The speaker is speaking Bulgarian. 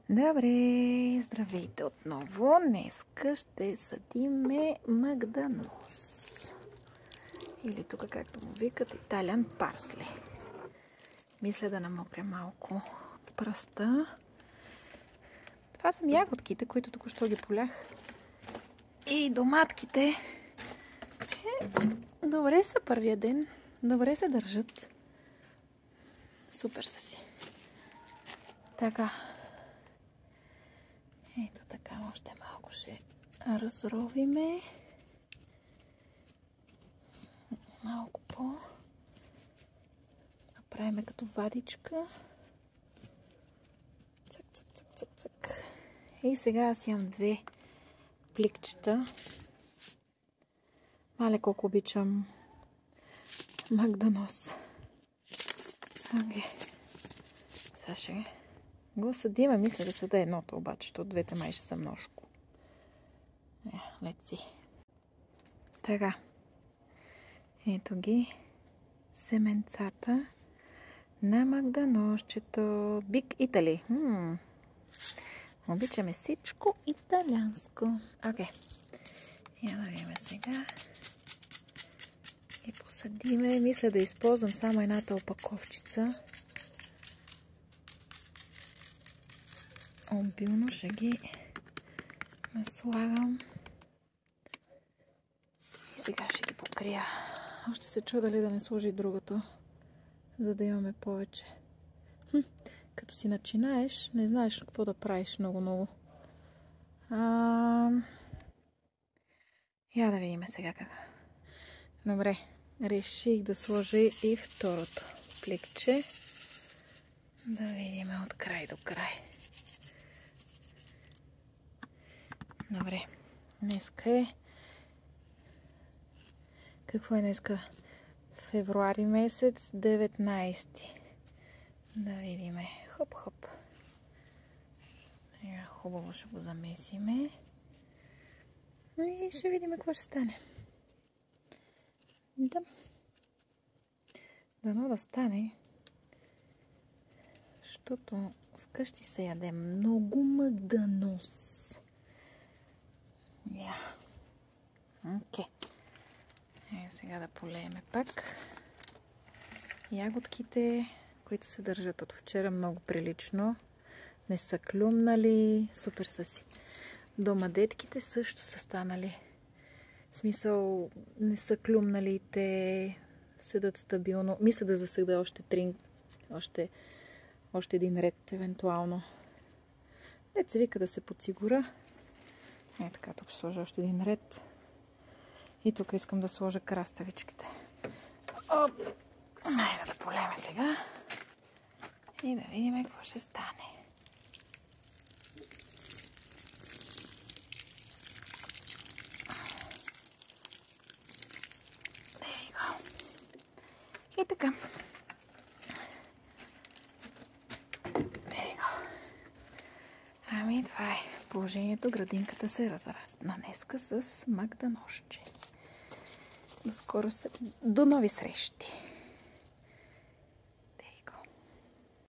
Добре, здравейте отново. Днеска ще съдиме магданос. Или тук, както му викат, италиан парсли. Мисля да намокря малко пръста. Това са ягодките, които току-що ги полях. И доматките. Добре са първия ден. Добре се държат. Супер са си. Така. Ето така, още малко ще разровиме. Малко по. Направиме като вадичка. Цък, цък, цък, цък, цък. И сега аз имам две пликчета. Мале колко обичам магданос. Окей. Сега ще го съдиме. Мисля да съда едното, обаче, защото двете май ще са множко. Let's see. Така. Ето ги семенцата на магданосчето. Big Italy. Обичаме всичко италианско. Окей. Я да видим сега. И посадиме. Мисля да използвам само едната опаковчица. Обилно ще ги наслагам. И сега ще ги покрия. Още се чудя дали да не сложи другото, за да имаме повече. Като си начинаеш, не знаеш какво да правиш много-много. Я да видим сега как. Добре, реших да сложа и второто пликче. Да видим от край до край. Добре, днеска е... Какво е днеска? Февруари месец, 19. Да видиме. Хоп-хоп. Хубаво ще го замесиме. И ще видим какво ще стане. Да. Дано да стане. Защото вкъщи се яде много магданос. Окей. Сега да полееме пак ягодките, които се държат от вчера много прилично. Не са клюмнали. Супер са си. Домадетките също са станали. В смисъл, не са клюмнали. Те седат стабилно. Мисля да засъда още един ред, евентуално. Дет се вика да се подсигуря. Така, тук ще сложа още един ред. И тук искам да сложа краставичките. Оп! Айде да полеме сега. И да видим какво ще стане. There you go. И така. There you go. Ами това е положението. Градинката се разрасна днеска с магданосче. До нови срещи!